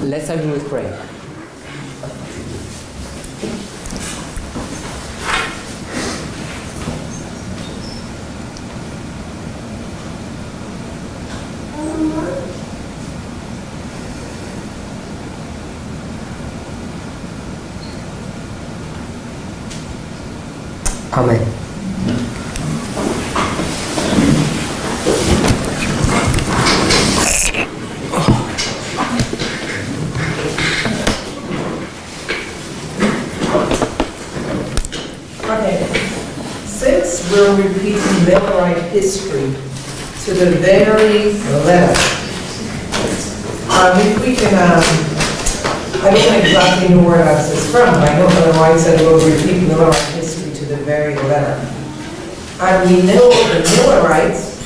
Let's open with prayer. Amen. Okay, since we're repeating Millerite history to the very letter, if we can, I don't exactly know where that is from, but I know Millerite said we'll repeat Millerite history to the very letter. And we know the Millerites,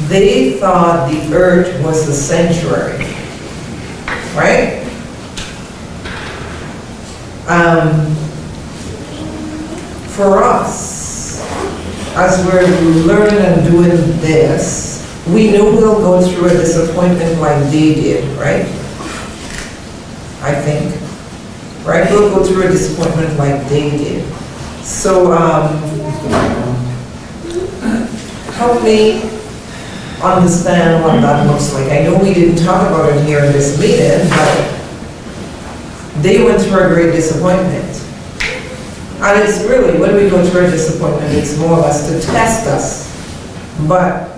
they thought the earth was the sanctuary, right? For us, as we're learning and doing this, we know we'll go through a disappointment like they did, right? I think. Right? We'll go through a disappointment like they did. So, help me understand what that looks like. I know we didn't talk about it here in this meeting, but they went through a great disappointment. And it's really, when we go through a disappointment, it's more or less to test us. But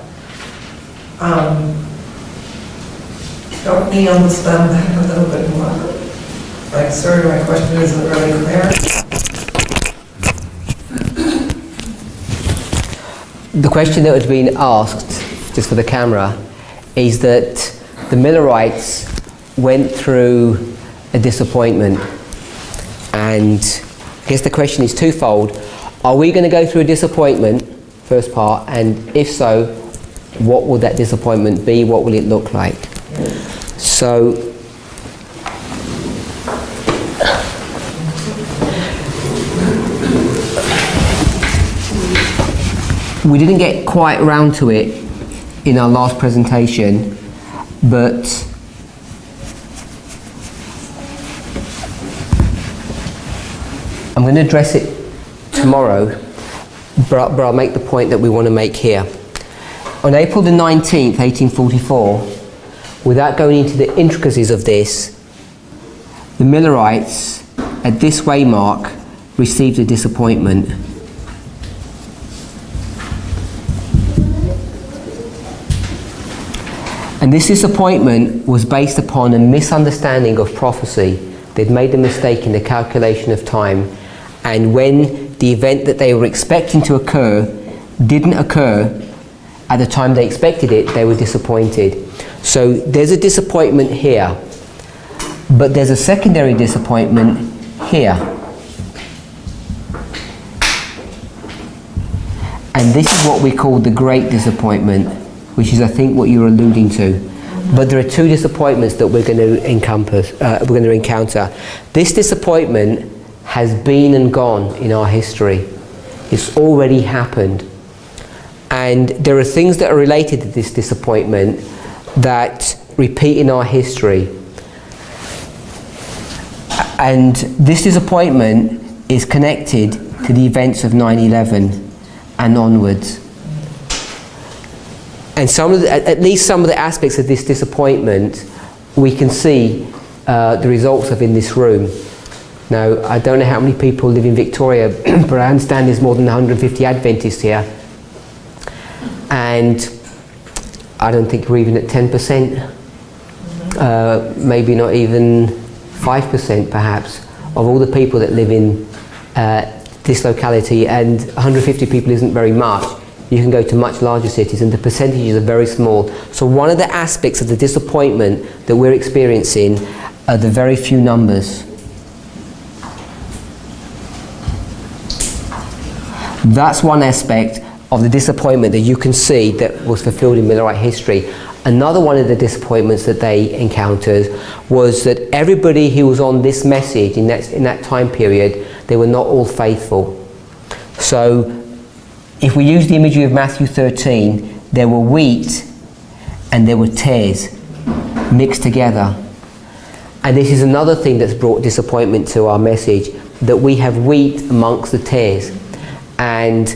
help me understand that a little bit more. Like, sorry, my question isn't really clear. The question that was being asked, just for the camera, is that the Millerites went through a disappointment, and I guess the question is twofold. Are we going to go through a disappointment, first part, and if so, what will that disappointment be? What will it look like? So, we didn't get quite around to it in our last presentation, but I'm going to address it tomorrow, but I'll make the point that we want to make here. On April the 19th, 1844, without going into the intricacies of this, the Millerites at this waymark received a disappointment. And this disappointment was based upon a misunderstanding of prophecy. They'd made a mistake in the calculation of time, and when the event that they were expecting to occur didn't occur at the time they expected it, they were disappointed. So there's a disappointment here, but there's a secondary disappointment here. And this is what we call the great disappointment, which is, I think, what you're alluding to. But there are two disappointments that we're going to encounter. This disappointment has been and gone in our history. It's already happened. And there are things that are related to this disappointment that repeat in our history. And this disappointment is connected to the events of 9/11 and onwards. And at least some of the aspects of this disappointment we can see the results of in this room. Now, I don't know how many people live in Victoria, but I understand there's more than 150 Adventists here. And I don't think we're even at 10%, maybe not even 5% perhaps, of all the people that live in this locality, and 150 people isn't very much. You can go to much larger cities and the percentages are very small. So one of the aspects of the disappointment that we're experiencing are the very few numbers. That's one aspect of the disappointment that you can see that was fulfilled in Millerite history. Another one of the disappointments that they encountered was that everybody who was on this message in that time period, they were not all faithful. So if we use the imagery of Matthew 13, there were wheat and there were tares mixed together. And this is another thing that's brought disappointment to our message, that we have wheat amongst the tares. And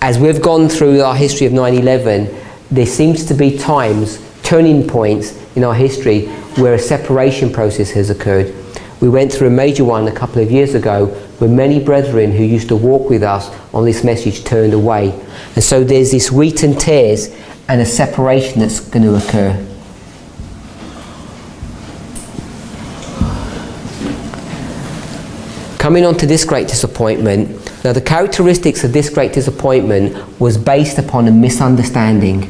as we've gone through our history of 9/11, there seems to be times, turning points in our history, where a separation process has occurred. We went through a major one a couple of years ago, where many brethren who used to walk with us on this message turned away. And so there's this wheat and tares, and a separation that's going to occur. Coming on to this great disappointment. Now, the characteristics of this great disappointment was based upon a misunderstanding.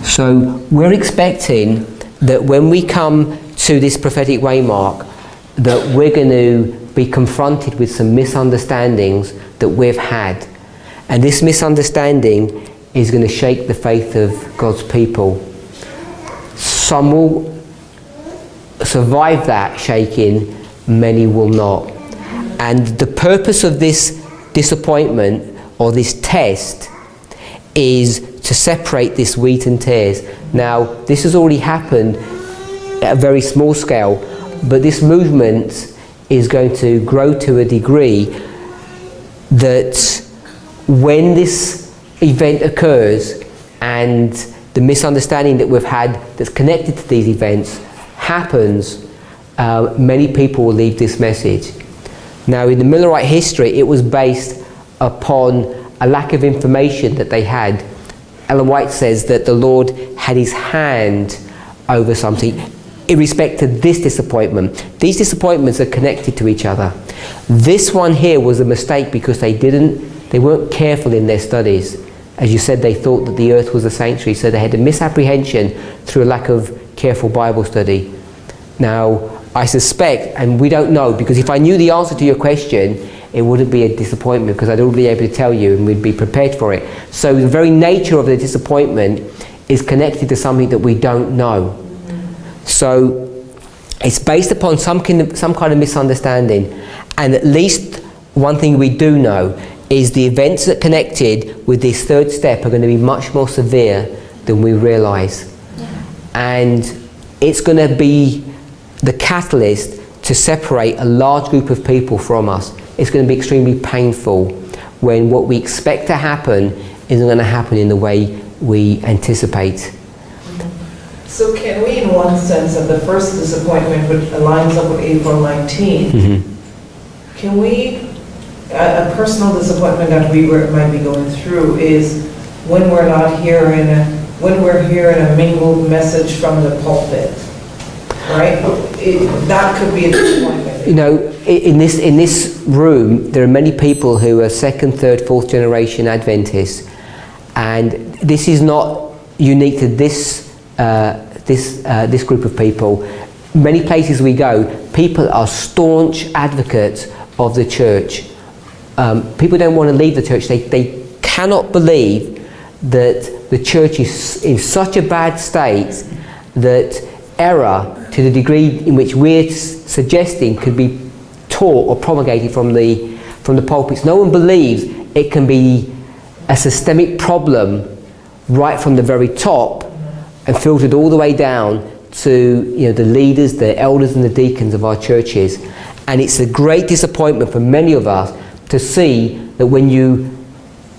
So we're expecting that when we come to this prophetic waymark, that we're going to be confronted with some misunderstandings that we've had. And this misunderstanding is going to shake the faith of God's people. Some will survive that shaking, many will not. And the purpose of this disappointment, or this test, is to separate this wheat and tares. Now, this has already happened at a very small scale, but this movement is going to grow to a degree that when this event occurs, and the misunderstanding that we've had that's connected to these events happens, many people will leave this message. Now, in the Millerite history, it was based upon a lack of information that they had. Ellen White says that the Lord had his hand over something in respect to this disappointment. These disappointments are connected to each other. This one here was a mistake because they weren't careful in their studies. As you said, they thought that the earth was a sanctuary, so they had a misapprehension through a lack of careful Bible study. Now, I suspect, and we don't know, because if I knew the answer to your question, it wouldn't be a disappointment, because I'd already be able to tell you and we'd be prepared for it. So the very nature of the disappointment is connected to something that we don't know. So it's based upon some kind of misunderstanding. And at least one thing we do know is the events that connected with this third step are going to be much more severe than we realise. And it's going to be the catalyst to separate a large group of people from us. It's going to be extremely painful when what we expect to happen isn't going to happen in the way we anticipate. So can we, in one sense, of the first disappointment, which aligns up with April 19, can we, a personal disappointment that we might be going through is when we're hearing a mingled message from the pulpit, right? That could be a disappointment. You know, in this room, there are many people who are second, third, fourth generation Adventists, and this is not unique to this group of people. Many places we go, people are staunch advocates of the church. People don't want to leave the church. They cannot believe that the church is in such a bad state that error, to the degree in which we're suggesting, could be taught or promulgated from the pulpits. No one believes it can be a systemic problem right from the very top and filtered all the way down to the leaders, the elders and the deacons of our churches. And it's a great disappointment for many of us to see that when you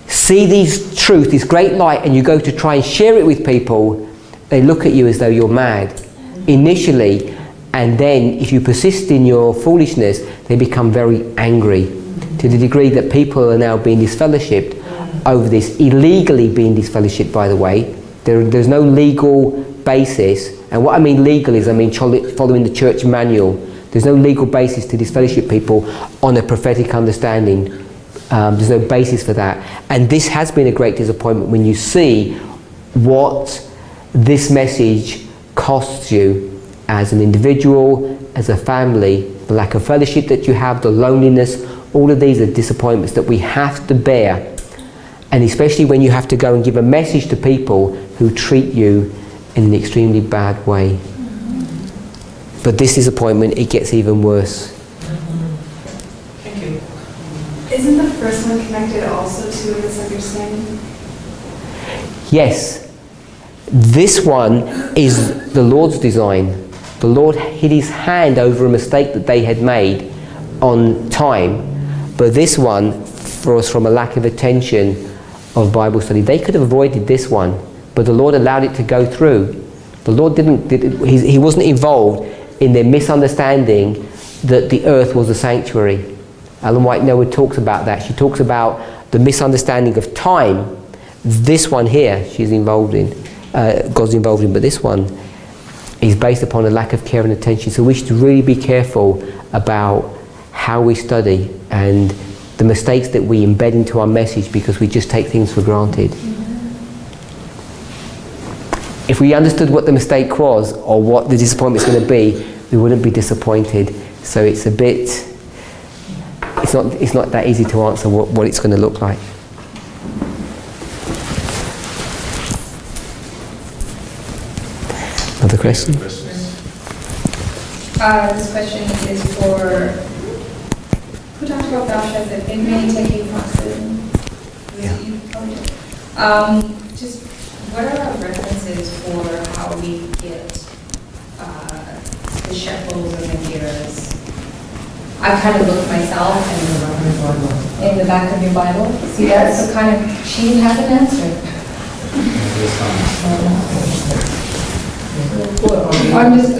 see these truth, this great light, and you go to try and share it with people, they look at you as though you're mad initially, and then if you persist in your foolishness, they become very angry, to the degree that people are now being disfellowshipped over this, illegally being disfellowshipped, by the way. There's no legal basis, and what I mean legal is I mean following the church manual. There's no legal basis to disfellowship people on a prophetic understanding. There's no basis for that. And this has been a great disappointment when you see what this message costs you as an individual, as a family, the lack of fellowship that you have, the loneliness. All of these are disappointments that we have to bear. And especially when you have to go and give a message to people who treat you in an extremely bad way. But this disappointment, it gets even worse. Thank you. Isn't the first one connected also to a misunderstanding? Yes. This one is the Lord's design. The Lord hid his hand over a mistake that they had made on time, but this one was from a lack of attention of Bible study. They could have avoided this one, but the Lord allowed it to go through. The Lord he wasn't involved in their misunderstanding that the earth was a sanctuary. Ellen White Noah talks about that. She talks about the misunderstanding of time. This one here, she's involved in, God's involved in, but this one is based upon a lack of care and attention. So we should really be careful about how we study and the mistakes that we embed into our message because we just take things for granted. If we understood what the mistake was or what the disappointment is going to be, we wouldn't be disappointed. So it's a bit, it's not that easy to answer what it's going to look like. Another question? This question is for, who talked about Belshazzar? They may take you just what are our references for how we get the shekels and the gears? I've kind of looked myself in the back of your Bible. See that? So kind of, she has an answer. I'm just,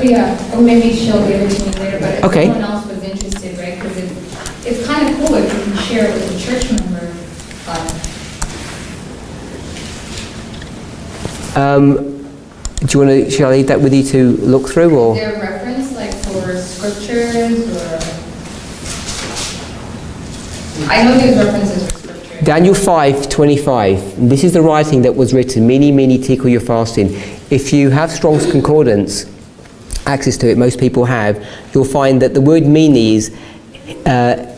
or maybe she'll give it to me later, but if someone else was interested, right, because it's kind of cool if you can share it with a church member. Do you want to, shall I leave that with you to look through, or? Is there a reference, like, for scriptures, or? I know there's references for scripture. Daniel 5:25. This is the writing that was written, Mene, mene, tekel your fasting. If you have Strong's Concordance, access to it, most people have, you'll find that the word mene is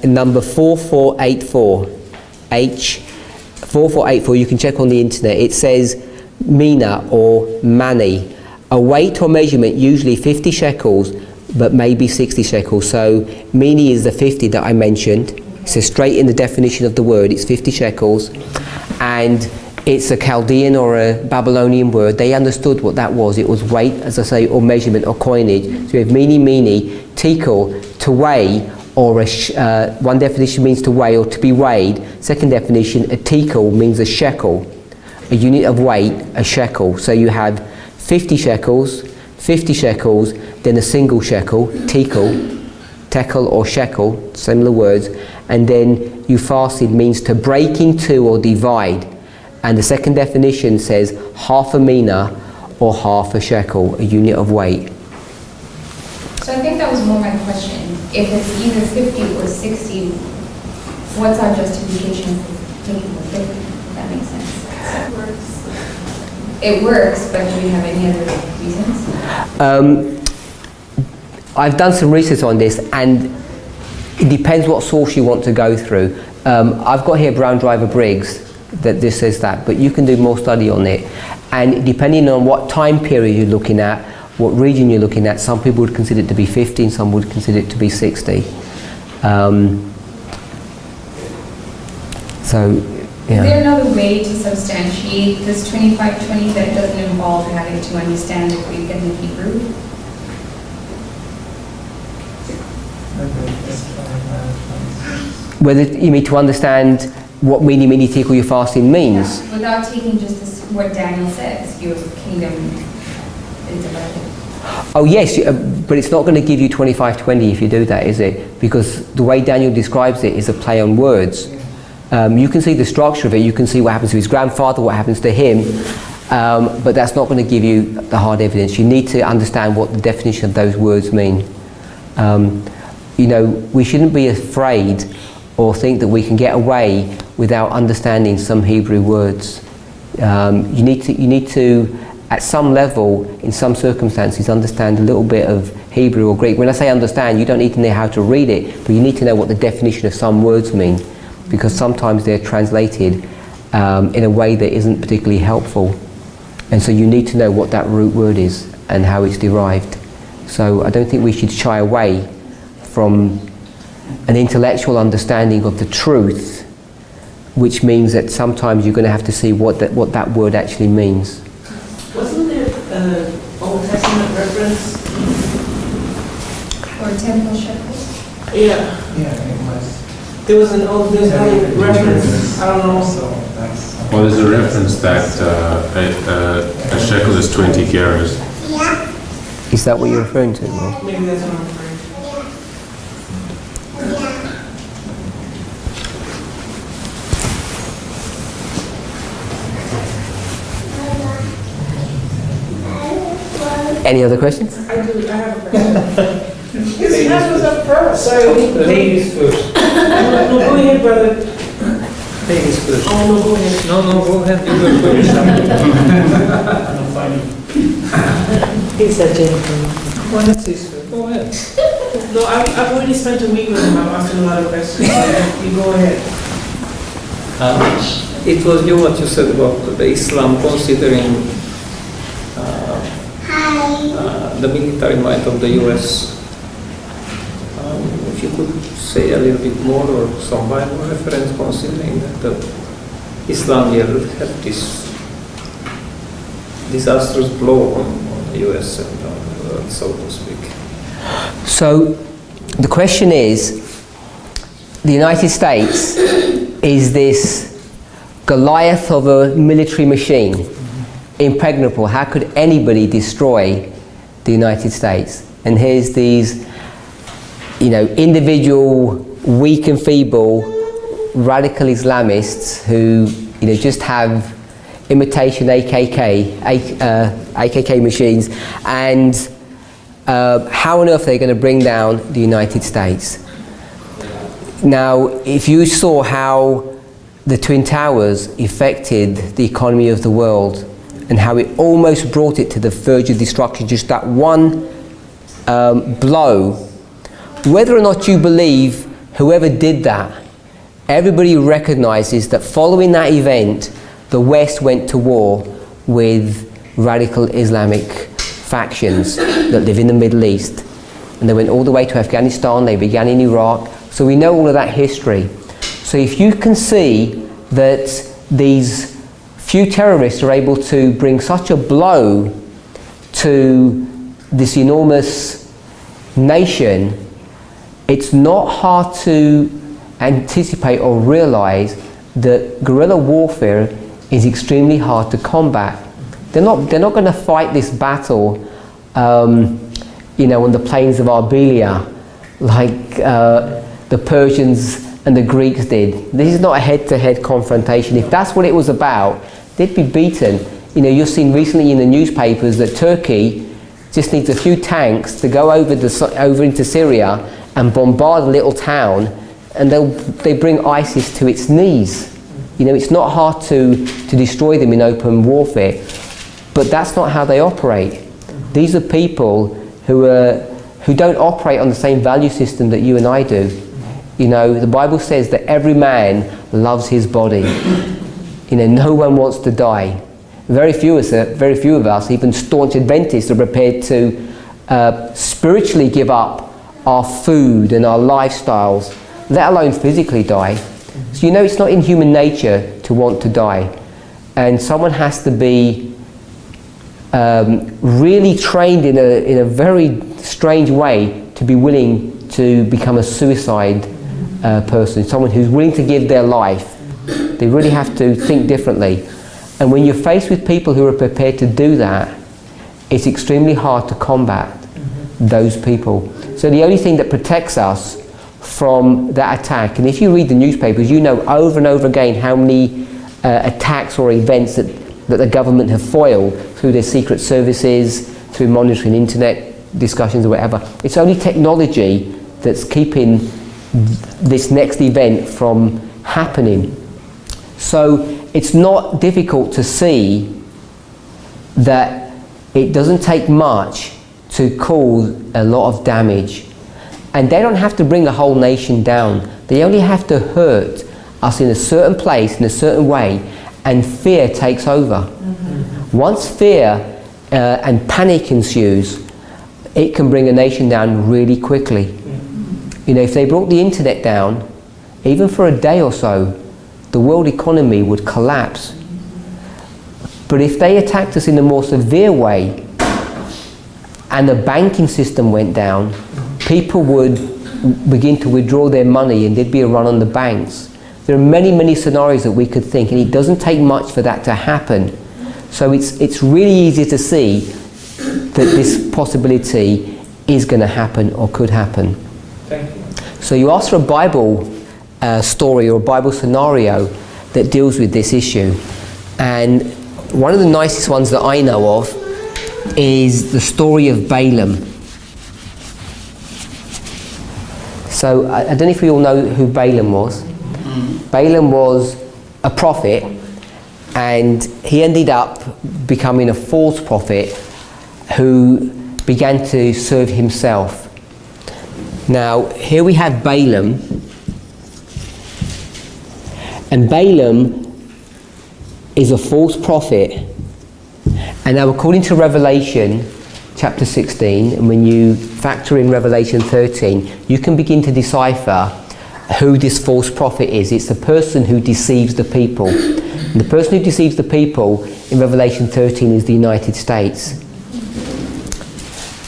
number 4484. 4484, you can check on the internet. It says mina or mani, a weight or measurement, usually 50 shekels, but maybe 60 shekels. So mene is the 50 that I mentioned. So straight in the definition of the word, it's 50 shekels, and it's a Chaldean or a Babylonian word. They understood what that was. It was weight, as I say, or measurement or coinage. So we have mene, tekel, to weigh, or one definition means to weigh or to be weighed. Second definition, a tekel means a shekel, a unit of weight, a shekel. So you have 50 shekels, then a single shekel, tekel or shekel, similar words, and then you fasted means to break in two or divide. And the second definition says half a mina or half a shekel, a unit of weight. So I think that was more my question. If it's either 50 or 60, what's our justification for taking the 50? If that makes sense. It works, but do we have any other reasons? I've done some research on this, and it depends what source you want to go through. I've got here Brown Driver Briggs that this says that, but you can do more study on it. And depending on what time period you're looking at, what region you're looking at, some people would consider it to be 50 and some would consider it to be 60. Is there another way to substantiate this 25-20 that doesn't involve having to understand the Greek and the Hebrew? Whether you mean to understand what mene, tekel your fasting means? Yeah, without taking just this, what Daniel says, your kingdom is divided. Oh yes, but it's not going to give you 25-20 if you do that, is it? Because the way Daniel describes it is a play on words. You can see the structure of it, you can see what happens to his grandfather, what happens to him, but that's not going to give you the hard evidence. You need to understand what the definition of those words mean. We shouldn't be afraid or think that we can get away without understanding some Hebrew words. You need to, at some level, in some circumstances, understand a little bit of Hebrew or Greek. When I say understand, you don't need to know how to read it, but you need to know what the definition of some words mean, because sometimes they're translated in a way that isn't particularly helpful. And so you need to know what that root word is and how it's derived. So I don't think we should shy away from an intellectual understanding of the truth, which means that sometimes you're going to have to see what that word actually means. Wasn't an Old Testament reference? Or temple shekels? Yeah. Yeah, it was. There's no reference, I don't know. So that's. Well, there's a reference that a shekel is 20 gerahs. Is that what you're referring to, Rob? Maybe that's what I'm referring Any other questions? to. I have a question. His hand was up first. Ladies first. No, go ahead, brother. Ladies first. Oh, no, go ahead. No, go ahead. You were first. I'm fine. He's a gentleman. Well, that's his first. Go ahead. No, I've already spent a week with him. I'm asking a lot of questions. So you go ahead. It was you what you said about the Islam considering the military might of the US. If you could say a little bit more or some Bible reference considering that the Islam here had this disastrous blow on the US and on the world, so to speak. So the question is, the United States is this Goliath of a military machine, impregnable. How could anybody destroy the United States? And here's these, individual, weak and feeble, radical Islamists who, just have imitation AKK machines, and how on earth are they going to bring down the United States? Now, if you saw how the Twin Towers affected the economy of the world and how it almost brought it to the verge of destruction, just that one blow, whether or not you believe whoever did that, everybody recognizes that following that event, the West went to war with radical Islamic factions that live in the Middle East. And they went all the way to Afghanistan, they began in Iraq. So we know all of that history. So if you can see that these few terrorists are able to bring such a blow to this enormous nation, it's not hard to anticipate or realize that guerrilla warfare is extremely hard to combat. They're not going to fight this battle on the plains of Arbelia like the Persians and the Greeks did. This is not a head-to-head confrontation. If that's what it was about, they'd be beaten. You've seen recently in the newspapers that Turkey just needs a few tanks to go over into Syria and bombard a little town, and they bring ISIS to its knees. It's not hard to destroy them in open warfare, but that's not how they operate. These are people who don't operate on the same value system that you and I do. The Bible says that every man loves his body. No one wants to die. Very few of us, even staunch Adventists, are prepared to spiritually give up our food and our lifestyles, let alone physically die. So it's not in human nature to want to die. And someone has to be really trained in a very strange way to be willing to become a suicide person, someone who's willing to give their life. They really have to think differently. And when you're faced with people who are prepared to do that, it's extremely hard to combat those people. So the only thing that protects us from that attack, and if you read the newspapers, over and over again how many attacks or events that the government have foiled through their secret services, through monitoring internet discussions or whatever. It's only technology that's keeping this next event from happening. So it's not difficult to see that it doesn't take much to cause a lot of damage. And they don't have to bring a whole nation down. They only have to hurt us in a certain place, in a certain way, and fear takes over. Once fear and panic ensues, it can bring a nation down really quickly. If they brought the internet down, even for a day or so, the world economy would collapse. But if they attacked us in a more severe way, and the banking system went down, people would begin to withdraw their money and there'd be a run on the banks. There are many, many scenarios that we could think, and it doesn't take much for that to happen. So it's really easy to see that this possibility is going to happen or could happen. Thank you. So you asked for a Bible story or a Bible scenario that deals with this issue. And one of the nicest ones that I know of is the story of Balaam. So I don't know if we all know who Balaam was. Balaam was a prophet, and he ended up becoming a false prophet who began to serve himself. Now, here we have Balaam, and Balaam is a false prophet. And now, according to Revelation chapter 16, and when you factor in Revelation 13, you can begin to decipher who this false prophet is. It's the person who deceives the people. And the person who deceives the people in Revelation 13 is the United States.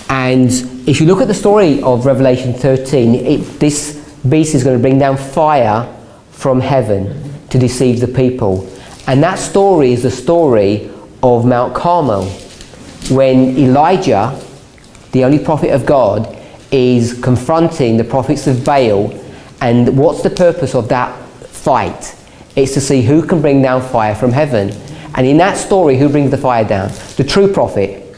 And if you look at the story of Revelation 13, this beast is going to bring down fire from heaven to deceive the people. And that story is the story of Mount Carmel, when Elijah, the only prophet of God, is confronting the prophets of Baal. And what's the purpose of that fight? It's to see who can bring down fire from heaven. And in that story, who brings the fire down? The true prophet.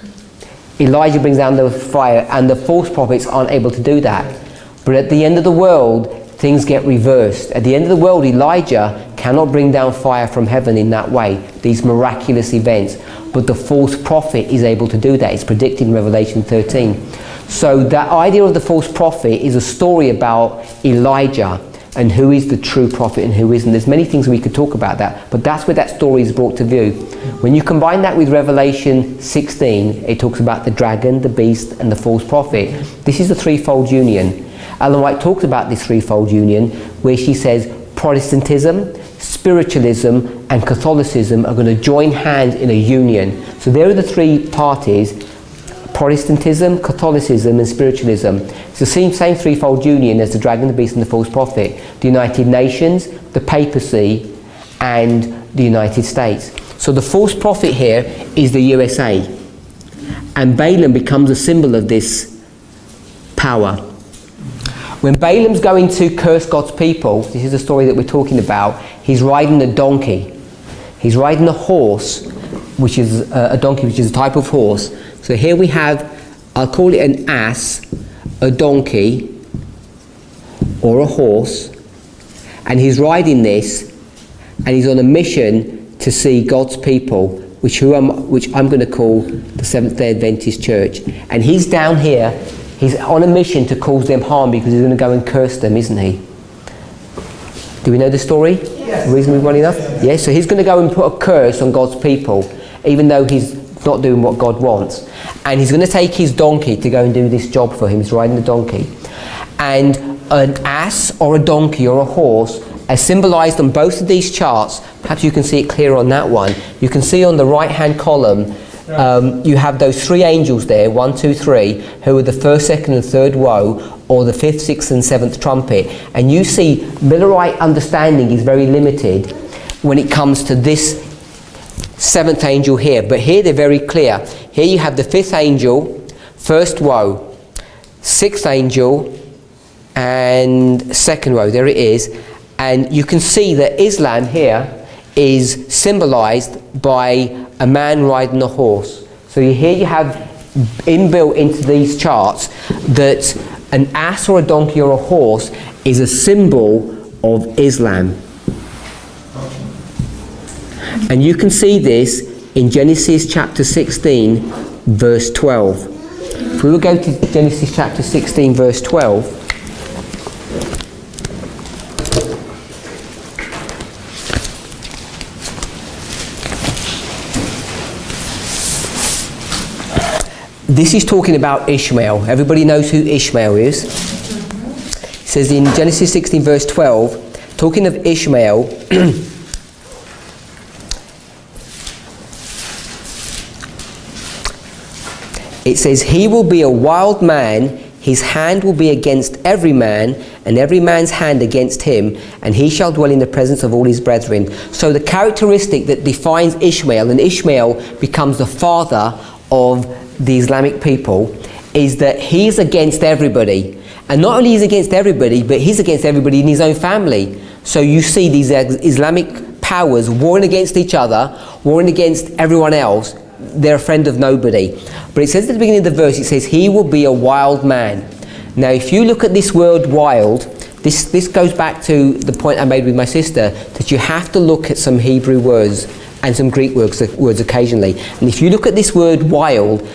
Elijah brings down the fire, and the false prophets aren't able to do that. But at the end of the world, things get reversed. At the end of the world, Elijah cannot bring down fire from heaven in that way, these miraculous events. But the false prophet is able to do that. It's predicted in Revelation 13. So that idea of the false prophet is a story about Elijah and who is the true prophet and who isn't. There's many things we could talk about that, but that's where that story is brought to view. When you combine that with Revelation 16, it talks about the dragon, the beast, and the false prophet. This is a threefold union. Ellen White talks about this threefold union, where she says Protestantism, spiritualism, and Catholicism are going to join hands in a union. So there are the three parties: Protestantism, Catholicism, and spiritualism. It's the same threefold union as the dragon, the beast, and the false prophet. The United Nations, the papacy, and the United States. So the false prophet here is the USA. And Balaam becomes a symbol of this power. When Balaam's going to curse God's people, this is the story that we're talking about, he's riding a donkey. He's riding a horse, which is a donkey, which is a type of horse. So here we have, I'll call it an ass, a donkey, or a horse, and he's riding this, and he's on a mission to see God's people, which I'm going to call the Seventh-day Adventist Church. And he's down here, he's on a mission to cause them harm because he's going to go and curse them, isn't he? Do we know the story? Yes. Reasonably well enough? Yes, so he's going to go and put a curse on God's people, even though he's not doing what God wants. And he's going to take his donkey to go and do this job for him. He's riding the donkey. And an ass or a donkey or a horse are symbolized on both of these charts. Perhaps you can see it clearer on that one. You can see on the right hand column you have those three angels there, 1, 2, 3, who are the first, second and third woe, or the fifth, sixth and seventh trumpet. And you see Millerite understanding is very limited when it comes to this seventh angel here, but here they're very clear. Here you have the fifth angel, first woe, sixth angel, and second woe. There it is. And you can see that Islam here is symbolized by a man riding a horse. So here you have inbuilt into these charts that an ass or a donkey or a horse is a symbol of Islam. And you can see this in Genesis chapter 16, verse 12. If we will go to Genesis chapter 16, verse 12. This is talking about Ishmael. Everybody knows who Ishmael is. It says in Genesis 16, verse 12, talking of Ishmael, It says, he will be a wild man, his hand will be against every man, and every man's hand against him, and he shall dwell in the presence of all his brethren. So the characteristic that defines Ishmael, and Ishmael becomes the father of the Islamic people, is that he's against everybody. And not only is he against everybody, but he's against everybody in his own family. So you see these Islamic powers warring against each other, warring against everyone else. They're a friend of nobody. But it says at the beginning of the verse, it says, he will be a wild man. Now if you look at this word wild, this goes back to the point I made with my sister, that you have to look at some Hebrew words and some Greek words occasionally. And if you look at this word wild,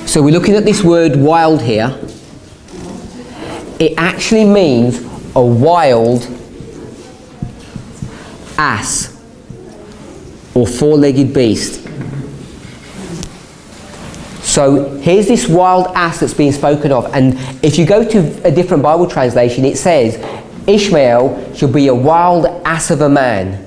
so we're looking at this word wild here, it actually means a wild ass or four-legged beast. So here's this wild ass that's being spoken of, and if you go to a different Bible translation, it says Ishmael shall be a wild ass of a man.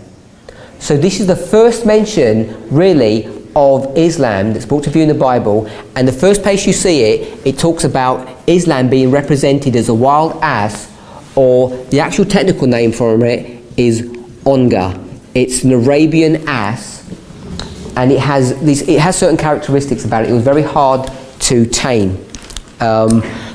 So this is the first mention really of Islam that's brought to view in the Bible, and the first place you see it, it talks about Islam being represented as a wild ass, or the actual technical name for it is onga. It's an Arabian ass, and it has certain characteristics about it. It was very hard to tame.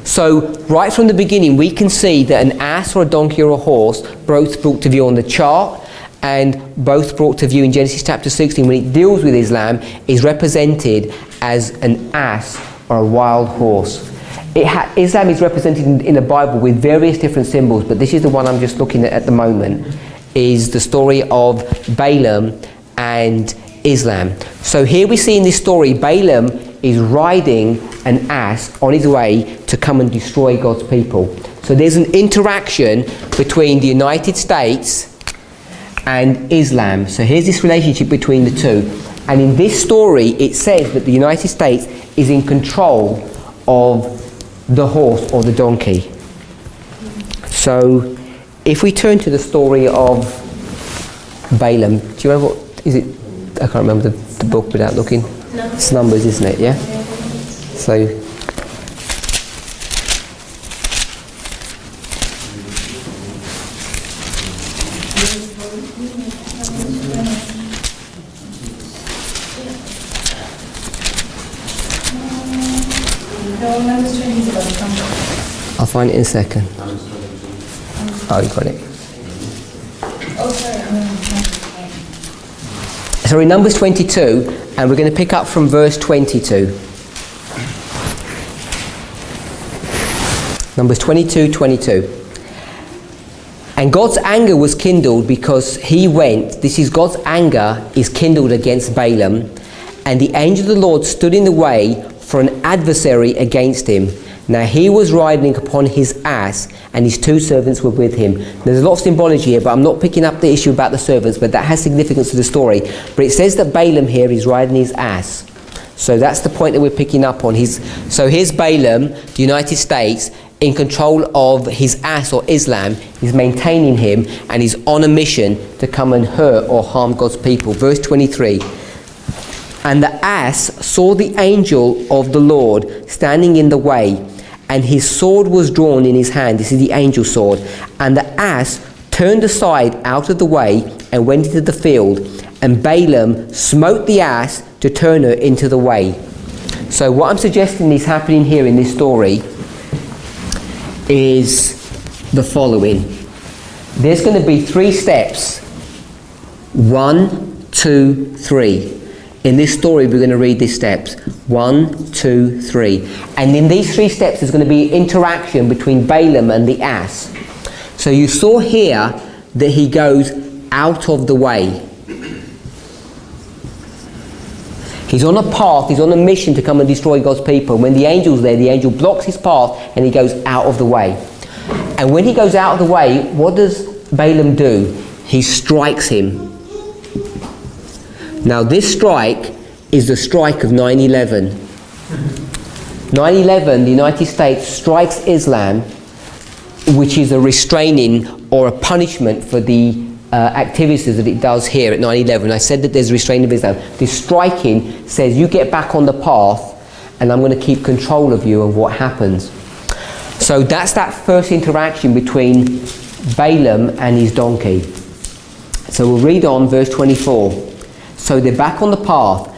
So right from the beginning we can see that an ass or a donkey or a horse, both brought to view on the chart and both brought to view in Genesis chapter 16 when it deals with Islam, is represented as an ass or a wild horse. Islam is represented in the Bible with various different symbols, but this is the one I'm just looking at the moment, is the story of Balaam and Islam. So here we see in this story Balaam is riding an ass on his way to come and destroy God's people. So there's an interaction between the United States and Islam. So here's this relationship between the two. And in this story it says that the United States is in control of the horse or the donkey. So if we turn to the story of Balaam, do you remember what is it? I can't remember the book without looking. No. It's Numbers, isn't it? Yeah. So No, Numbers 20 is about the trumpet. I'll find it in a second. Oh, you got it. Oh, sorry, I'm going to So in Numbers 22, and we're going to pick up from verse 22. Numbers 22:22. And God's anger was kindled because he went, this is God's anger is kindled against Balaam, and the angel of the Lord stood in the way for an adversary against him. Now he was riding upon his ass, and his two servants were with him. There's a lot of symbology here, but I'm not picking up the issue about the servants, but that has significance to the story. But it says that Balaam here is riding his ass. So that's the point that we're picking up on. So here's Balaam, the United States, in control of his ass or Islam. He's maintaining him, and he's on a mission to come and hurt or harm God's people. Verse 23. And the ass saw the angel of the Lord standing in the way, and his sword was drawn in his hand. This is the angel's sword. And the ass turned aside out of the way and went into the field, and Balaam smote the ass to turn her into the way. So what I'm suggesting is happening here in this story is the following. There's going to be 3 steps. 1, 2, 3. In this story we're going to read these steps. 1, 2, 3. And in these 3 steps there's going to be interaction between Balaam and the ass. So you saw here that he goes out of the way. He's on a path, he's on a mission to come and destroy God's people. When the angel's there, the angel blocks his path and he goes out of the way. And when he goes out of the way, what does Balaam do? He strikes him. Now this strike is the strike of 9/11. 9/11, the United States strikes Islam, which is a restraining or a punishment for the activities that it does here at 9/11. I said that there's restraint of Islam. This striking says you get back on the path and I'm going to keep control of you of what happens. So that's that first interaction between Balaam and his donkey. So we'll read on verse 24. So they're back on the path.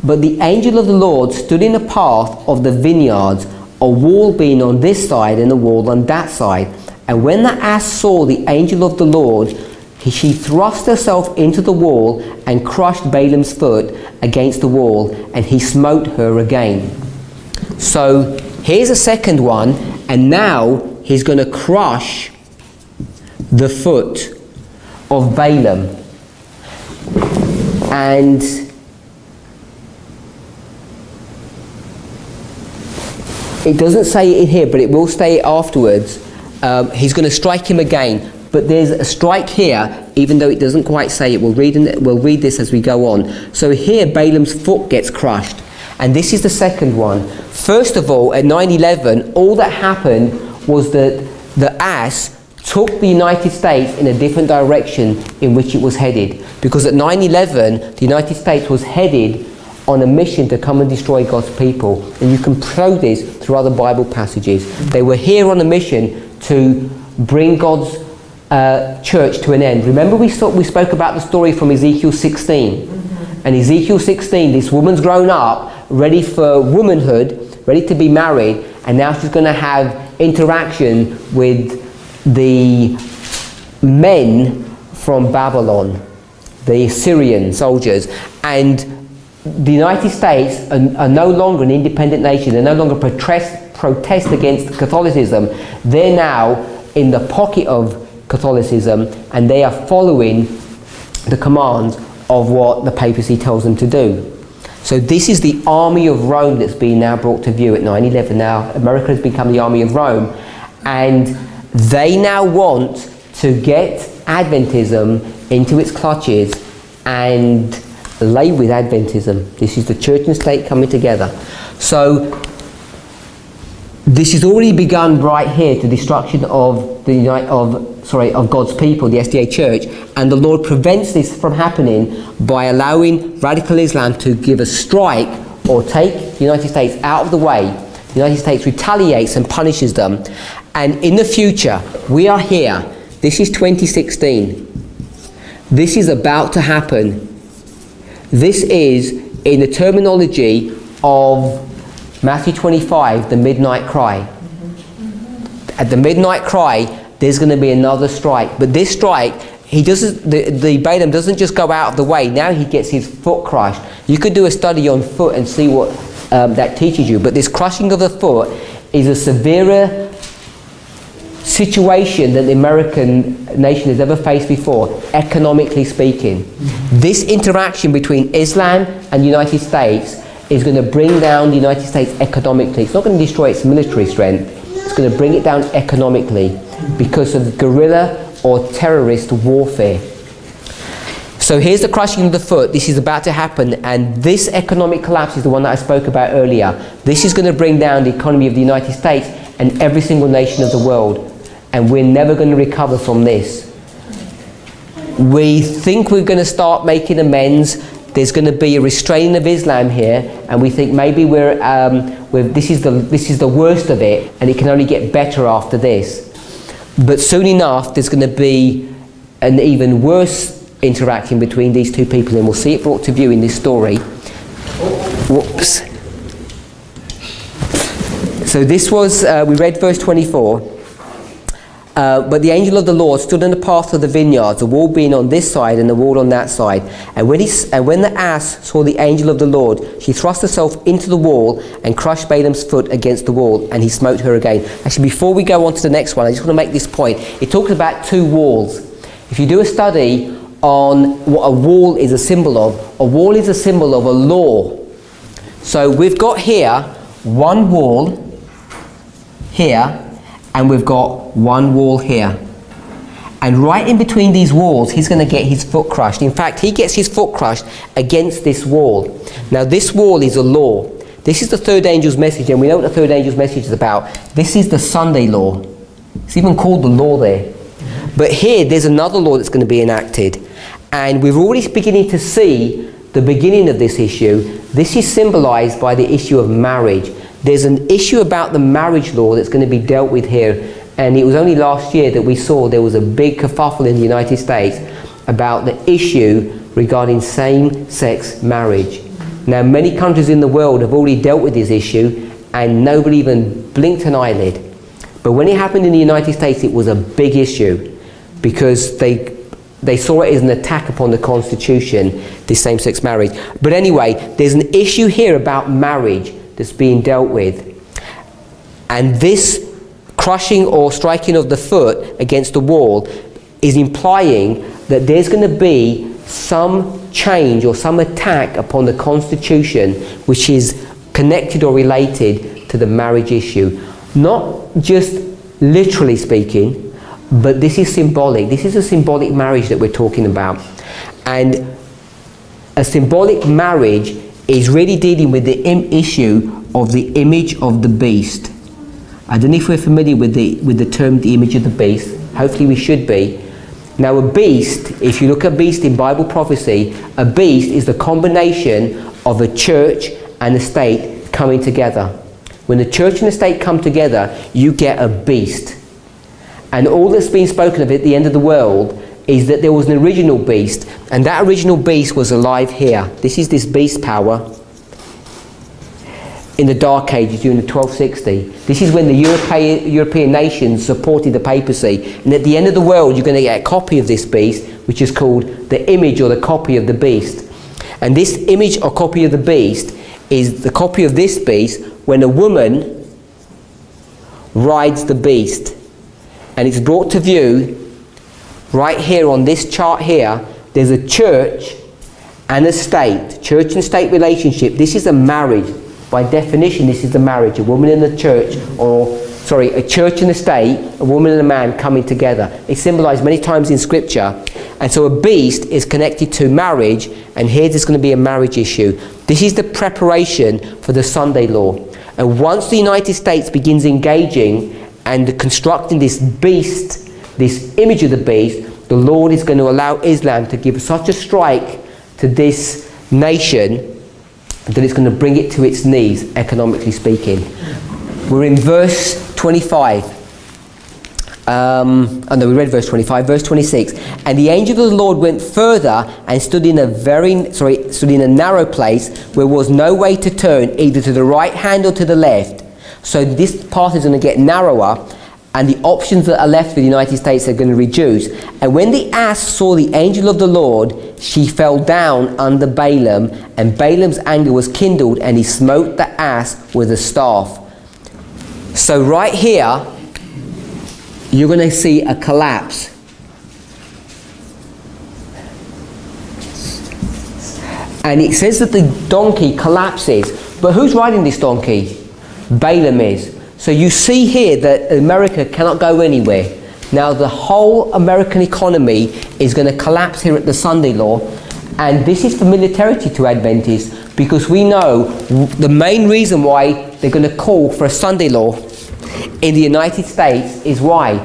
But the angel of the Lord stood in the path of the vineyards, a wall being on this side and a wall on that side. And when the ass saw the angel of the Lord, she thrust herself into the wall and crushed Balaam's foot against the wall, and he smote her again. So here's a second one, and now he's going to crush the foot of Balaam. And it doesn't say it in here, but it will say it afterwards. He's going to strike him again. But there's a strike here, even though it doesn't quite say it. We'll read this as we go on. So here Balaam's foot gets crushed. And this is the second one. First of all, at 9/11, all that happened was that the ass took the United States in a different direction in which it was headed. Because at 9/11, the United States was headed on a mission to come and destroy God's people. And you can show this through other Bible passages. They were here on a mission to bring God's church to an end. Remember we spoke about the story from Ezekiel 16. And Ezekiel 16, this woman's grown up, ready for womanhood, ready to be married, and now she's going to have interaction with the men from Babylon, the Syrian soldiers. And the United States are no longer an independent nation. They're no longer protest against Catholicism. They're now in the pocket of Catholicism, and they are following the commands of what the papacy tells them to do. So this is the army of Rome that's been now brought to view at 9/11. Now America has become the army of Rome, and they now want to get Adventism into its clutches and lay with Adventism. This is the church and state coming together. So this has already begun right here, the destruction of God's people, the SDA Church, and the Lord prevents this from happening by allowing radical Islam to give a strike or take the United States out of the way. The United States retaliates and punishes them, and in the future, we are here. This is 2016. This is about to happen. This is in the terminology of Matthew 25, the midnight cry. At the midnight cry, there's going to be another strike. But this strike, the Balaam doesn't just go out of the way. Now he gets his foot crushed. You could do a study on foot and see what that teaches you. But this crushing of the foot is a severer situation that the American nation has ever faced before, economically speaking. This interaction between Islam and the United States is going to bring down the United States economically. It's not going to destroy its military strength. It's going to bring it down economically because of guerrilla or terrorist warfare. So here's the crushing of the foot. This is about to happen, and this economic collapse is the one that I spoke about earlier. This is going to bring down the economy of the United States and every single nation of the world, and we're never going to recover from this. We think we're going to start making amends. There's going to be a restraining of Islam here, and we think maybe this is the worst of it, and it can only get better after this. But soon enough, there's going to be an even worse interaction between these two people, and we'll see it brought to view in this story. Whoops. So this was, we read verse 24. But the angel of the Lord stood in the path of the vineyards, the wall being on this side and the wall on that side. And when the ass saw the angel of the Lord, she thrust herself into the wall and crushed Balaam's foot against the wall, and he smote her again. Actually, before we go on to the next one, I just want to make this point. It talks about two walls. If you do a study on what a wall is a symbol of a symbol of a law. So we've got here one wall here, and we've got one wall here. And right in between these walls, he's going to get his foot crushed. In fact, he gets his foot crushed against this wall. Now, this wall is a law. This is the third angel's message, and we know what the third angel's message is about. This is the Sunday law. It's even called the law there. But here, there's another law that's going to be enacted. And we're already beginning to see the beginning of this issue. This is symbolized by the issue of marriage. There's an issue about the marriage law that's going to be dealt with here. And it was only last year that we saw there was a big kerfuffle in the United States about the issue regarding same-sex marriage. Now, many countries in the world have already dealt with this issue, and nobody even blinked an eyelid. But when it happened in the United States, it was a big issue, because they saw it as an attack upon the Constitution, this same-sex marriage. But anyway, there's an issue here about marriage that's being dealt with. And this crushing or striking of the foot against the wall is implying that there's going to be some change or some attack upon the Constitution which is connected or related to the marriage issue. Not just literally speaking, but this is symbolic. This is a symbolic marriage that we're talking about. And a symbolic marriage is really dealing with the issue of the image of the beast. I don't know if we're familiar with the term the image of the beast. Hopefully we should be. Now, a beast, if you look at beast in Bible prophecy, a beast is the combination of a church and a state coming together. When the church and the state come together, you get a beast. And all that's been spoken of at the end of the world is that there was an original beast, and that original beast was alive here. This is this beast power in the Dark Ages during the 1260. This is when the European nations supported the papacy. And at the end of the world, you're going to get a copy of this beast, which is called the image or the copy of the beast. And this image or copy of the beast is the copy of this beast when a woman rides the beast. And it's brought to view right here on this chart here. There's a church and a state. Church and state relationship. This is a marriage. By definition, this is the marriage. A woman and a church, a church and a state, a woman and a man coming together. It's symbolized many times in Scripture. And so a beast is connected to marriage, and here there's going to be a marriage issue. This is the preparation for the Sunday law. And once the United States begins engaging and constructing this beast, this image of the beast, the Lord is going to allow Islam to give such a strike to this nation that it's going to bring it to its knees, economically speaking. We're in verse 25. We read verse 25. Verse 26. And the angel of the Lord went further and stood in a narrow place where was no way to turn, either to the right hand or to the left. So this path is going to get narrower, and the options that are left for the United States are going to reduce. And when the ass saw the angel of the Lord, she fell down under Balaam, and Balaam's anger was kindled, and he smote the ass with a staff. So right here, you're going to see a collapse. And it says that the donkey collapses. But who's riding this donkey? Balaam is. So you see here that America cannot go anywhere. Now the whole American economy is going to collapse here at the Sunday law, and this is familiarity to Adventists, because we know the main reason why they're going to call for a Sunday law in the United States is why?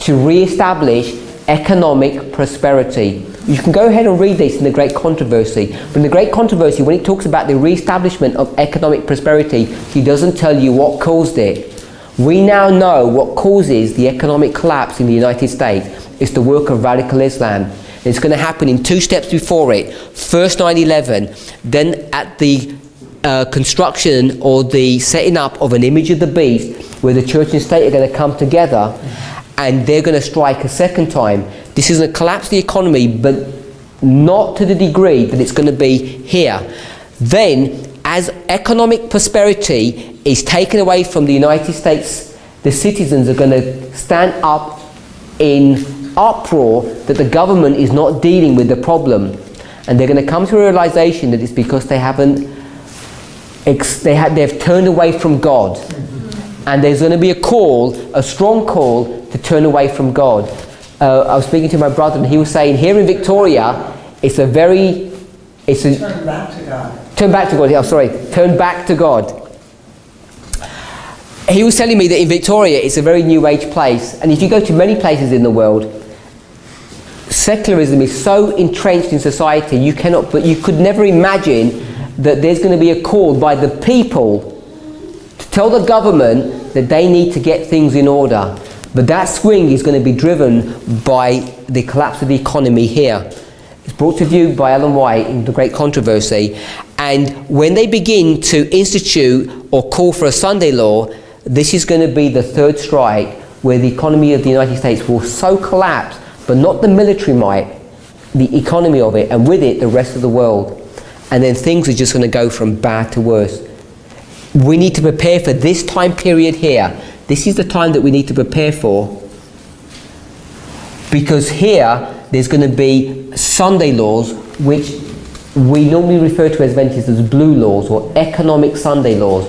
To re-establish economic prosperity. You can go ahead and read this in the Great Controversy. But in the Great Controversy, when it talks about the re-establishment of economic prosperity, he doesn't tell you what caused it. We now know what causes the economic collapse in the United States. It's the work of radical Islam. It's going to happen in two steps before it. First 9/11, then at the construction or the setting up of an image of the beast, where the church and state are going to come together, and they're going to strike a second time. This is going to collapse the economy, but not to the degree that it's going to be here. Then, as economic prosperity is taken away from the United States, the citizens are going to stand up in uproar that the government is not dealing with the problem. And they're going to come to a realization that it's because they they've turned away from God. And there's going to be a strong call to turn away from God. I was speaking to my brother, and he was saying here in Victoria, turn back to God. Turn back to God, turn back to God. He was telling me that in Victoria, it's a very new age place. And if you go to many places in the world, secularism is so entrenched in society, you could never imagine that there's going to be a call by the people to tell the government that they need to get things in order. But that swing is going to be driven by the collapse of the economy here. It's brought to view by Ellen White in The Great Controversy. And when they begin to institute or call for a Sunday law, this is going to be the third strike, where the economy of the United States will so collapse, but not the military might, the economy of it, and with it the rest of the world. And then things are just going to go from bad to worse. We need to prepare for this time period here. This is the time that we need to prepare for, because here there's going to be Sunday laws, which we normally refer to as Adventists as blue laws or economic Sunday laws.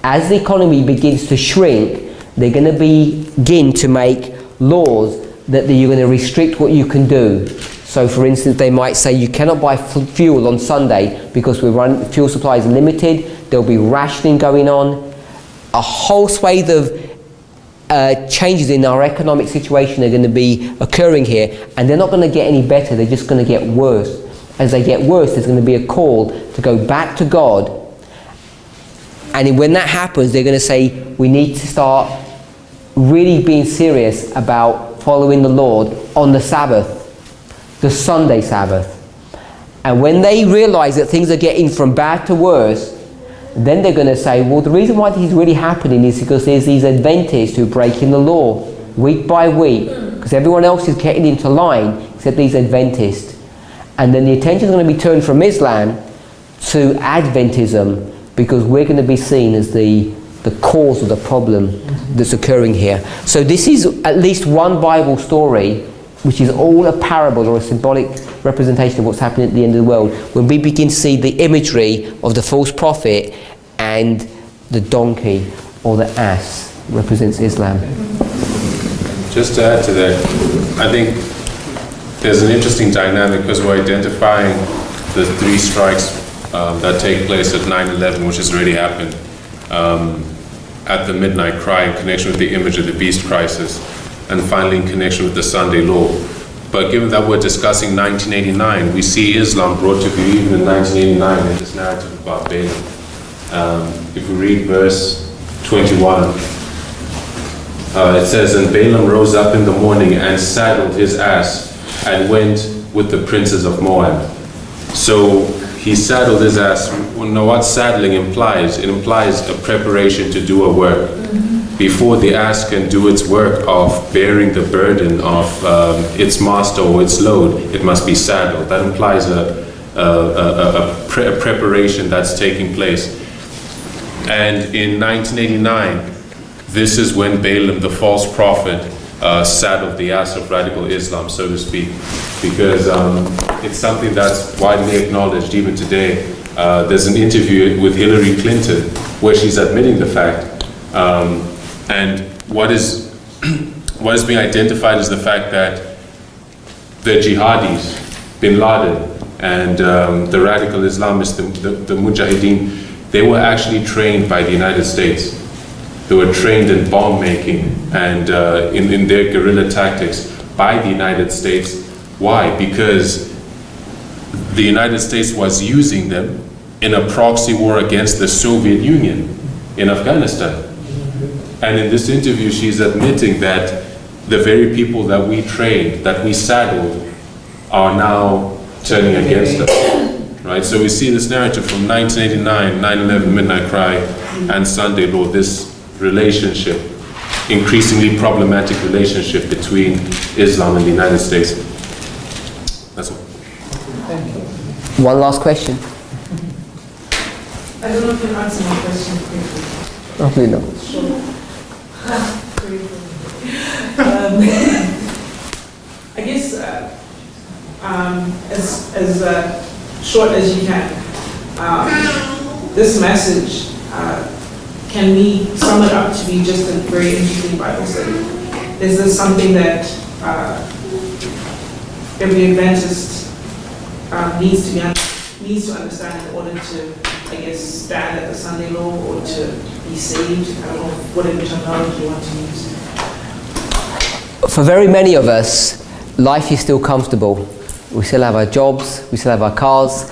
As the economy begins to shrink, they're going to begin to make laws that you're going to restrict what you can do. So for instance, they might say you cannot buy fuel on Sunday because fuel supply is limited. There'll be rationing going on. A whole swathe of changes in our economic situation are going to be occurring here, and they're not going to get any better, they're just going to get worse. As they get worse, there's going to be a call to go back to God. And when that happens, they're going to say we need to start really being serious about following the Lord on the Sabbath, the Sunday Sabbath. And when they realize that things are getting from bad to worse, then they're going to say, well, the reason why this is really happening is because there's these Adventists who break in the law week by week, because everyone else is getting into line except these Adventists. And then the attention is going to be turned from Islam to Adventism, because we're going to be seen as the cause of the problem that's occurring here. So this is at least one Bible story which is all a parable or a symbolic representation of what's happening at the end of the world, when we begin to see the imagery of the false prophet, and the donkey or the ass represents Islam. Just to add to that, I think there's an interesting dynamic, because we're identifying the three strikes that take place at 9/11, which has already happened, at the midnight cry in connection with the image of the beast crisis, and finally in connection with the Sunday law. But given that we're discussing 1989, we see Islam brought to view even in 1989 in this narrative about Balaam. If we read verse 21, it says, "And Balaam rose up in the morning and saddled his ass and went with the princes of Moab." So he saddled his ass. Well, know what saddling implies? It implies a preparation to do a work. Before the ass can do its work of bearing the burden of its master or its load, it must be saddled. That implies a preparation that's taking place. And in 1989, this is when Balaam, the false prophet, saddled the ass of radical Islam, so to speak, because it's something that's widely acknowledged even today. There's an interview with Hillary Clinton where she's admitting the fact. And what is being identified is the fact that the jihadis, bin Laden, and the radical Islamists, the Mujahideen, they were actually trained by the United States. They were trained in bomb making and in their guerrilla tactics by the United States. Why? Because the United States was using them in a proxy war against the Soviet Union in Afghanistan. And in this interview, she's admitting that the very people that we trained, that we saddled, are now turning against us. Right? So we see this narrative from 1989, 9/11, Midnight Cry, and Sunday Law, this relationship, increasingly problematic relationship between Islam and the United States. That's all. Thank you. One last question. I don't know if you answer my question quickly. Hopefully not. Sure. I guess as short as you can, this message, can we sum it up to be just a very interesting Bible study? Is this something that every Adventist needs to understand in order to, I guess, stand at the Sunday law or to be saved? I don't know whatever terminology you want to use. For very many of us, life is still comfortable. We still have our jobs, we still have our cars,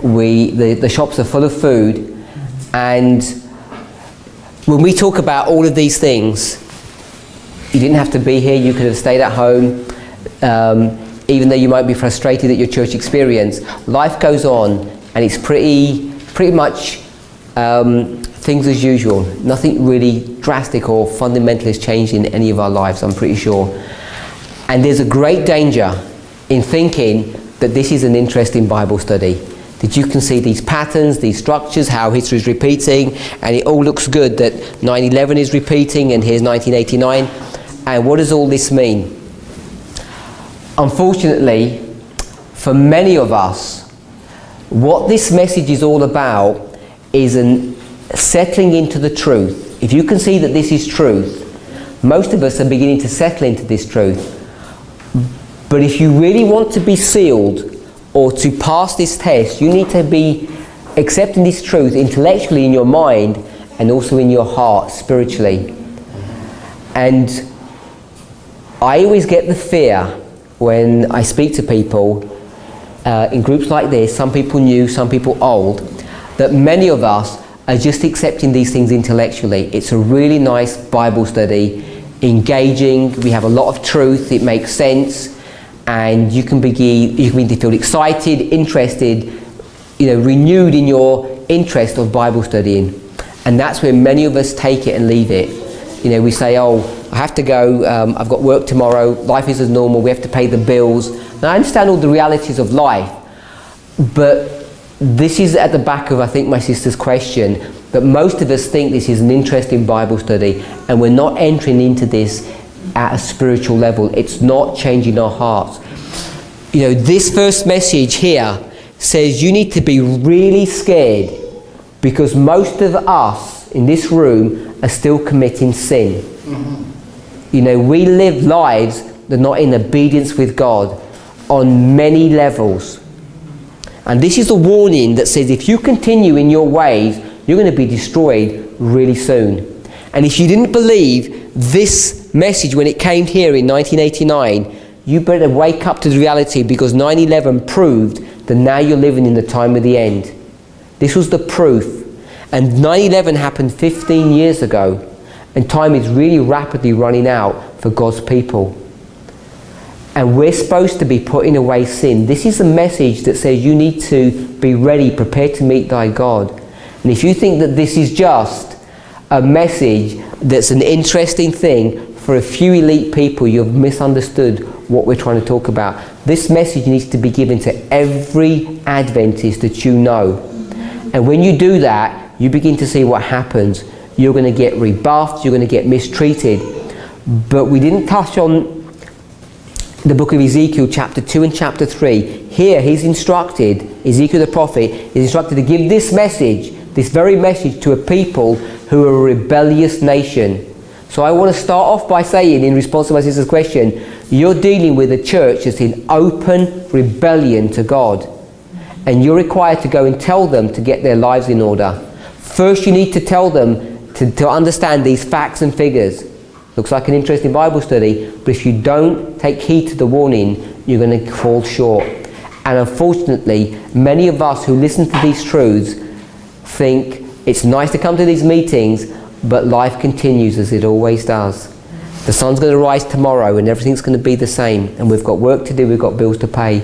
the shops are full of food, and when we talk about all of these things, you didn't have to be here, you could have stayed at home, even though you might be frustrated at your church experience. Life goes on, and it's pretty much things as usual. Nothing really drastic or fundamental has changed in any of our lives, I'm pretty sure. And there's a great danger in thinking that this is an interesting Bible study, that you can see these patterns, these structures, how history is repeating, and it all looks good that 9/11 is repeating and here's 1989, and what does all this mean? Unfortunately, for many of us, what this message is all about is settling into the truth. If you can see that this is truth, most of us are beginning to settle into this truth. But if you really want to be sealed or to pass this test, you need to be accepting this truth intellectually in your mind and also in your heart spiritually. And I always get the fear when I speak to people in groups like this, some people new, some people old, that many of us are just accepting these things intellectually. It's a really nice Bible study, engaging, we have a lot of truth, it makes sense, and you can begin to feel excited, interested, renewed in your interest of Bible studying. And that's where many of us take it and leave it. We say, oh, I have to go, I've got work tomorrow, life is as normal, we have to pay the bills. Now I understand all the realities of life, but this is at the back of, I think, my sister's question, that most of us think this is an interesting Bible study and we're not entering into this at a spiritual level. It's not changing our hearts. This first message here says you need to be really scared because most of us in this room are still committing sin. Mm-hmm. We live lives that are not in obedience with God on many levels. And this is a warning that says if you continue in your ways, you're going to be destroyed really soon. And if you didn't believe this message when it came here in 1989, you better wake up to the reality, because 9/11 proved that now you're living in the time of the end. This was the proof. And 9/11 happened 15 years ago, and time is really rapidly running out for God's people. And we're supposed to be putting away sin. This is a message that says you need to be ready, prepared to meet thy God. And if you think that this is just a message that's an interesting thing for a few elite people, you've misunderstood what we're trying to talk about. This message needs to be given to every Adventist that you know. And when you do that, you begin to see what happens. You're going to get rebuffed, you're going to get mistreated. But we didn't touch on the book of Ezekiel chapter 2 and chapter 3. Here he's instructed, Ezekiel the prophet is instructed to give this message, this very message, to a people who are a rebellious nation. So I want to start off by saying, in response to my sister's question, you're dealing with a church that's in open rebellion to God. And you're required to go and tell them to get their lives in order. First you need to tell them to understand these facts and figures. Looks like an interesting Bible study, but if you don't take heed to the warning, you're going to fall short. And unfortunately, many of us who listen to these truths think it's nice to come to these meetings, but life continues as it always does. The sun's going to rise tomorrow and everything's going to be the same, and we've got work to do, we've got bills to pay.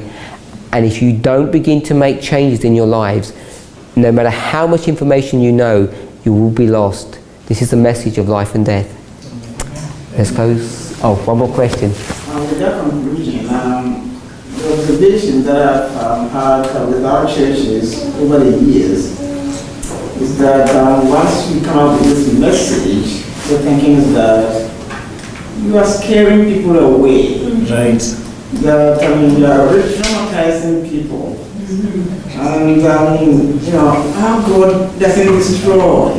And if you don't begin to make changes in your lives, no matter how much information you know, you will be lost. This is the message of life and death. Let's close. Oh, one more question. With that conclusion, the observation that I've had with our churches over the years is that once we come up with this message, the thinking is that you are scaring people away. Right. That, you are traumatizing people. And, how God doesn't destroy.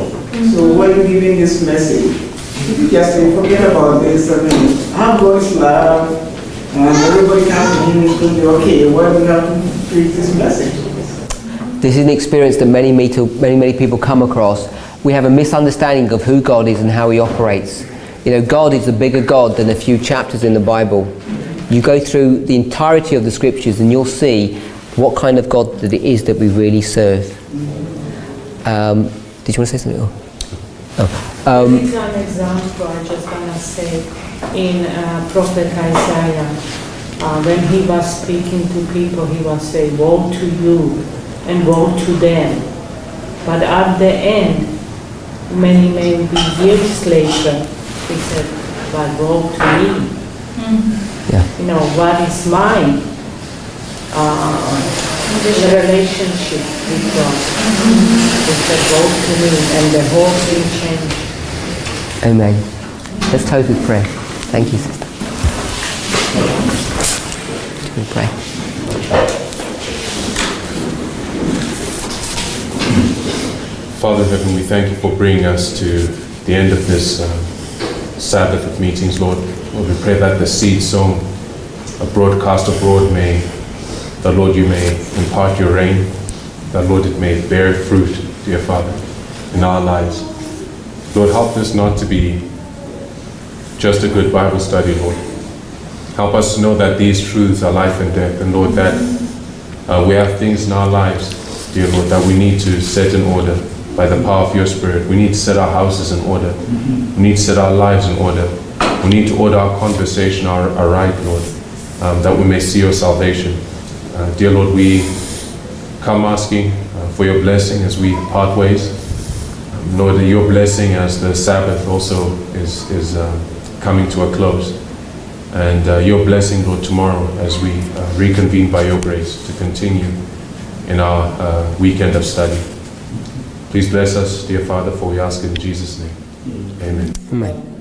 So when you're giving this message, you just say, forget about this. How God is love, and everybody comes to Him, it's going to be okay. Why do we have to preach this message? This is an experience that many people come across. We have a misunderstanding of who God is and how He operates. God is a bigger God than a few chapters in the Bible. You go through the entirety of the scriptures and you'll see what kind of God that it is that we really serve. Did you want to say something? There is an example, I just want to say, in Prophet Isaiah, when he was speaking to people, he was saying, woe to you and woe to them. But at the end, many may be years later, he said, but woe to me. Yeah. You know, what is mine? The relationship with God. He said, woe to me, and the whole thing changed. Amen. Let's close with prayer. Thank you, sister. We pray. Father in heaven, we thank you for bringing us to the end of this Sabbath of meetings, Lord. Lord, we pray that the seed sown, a broadcast abroad, may, that Lord, you may impart your rain, that Lord, it may bear fruit, dear Father, in our lives. Lord, help us not to be just a good Bible study, Lord. Help us to know that these truths are life and death, and Lord, that we have things in our lives, dear Lord, that we need to set in order by the power of your Spirit. We need to set our houses in order. We need to set our lives in order. We need to order our conversation aright, Lord, that we may see your salvation. Dear Lord, we come asking for your blessing as we part ways. Lord, your blessing as the Sabbath also is coming to a close. And your blessing, Lord, tomorrow as we reconvene by your grace to continue in our weekend of study. Please bless us, dear Father, for we ask in Jesus' name. Amen. Amen.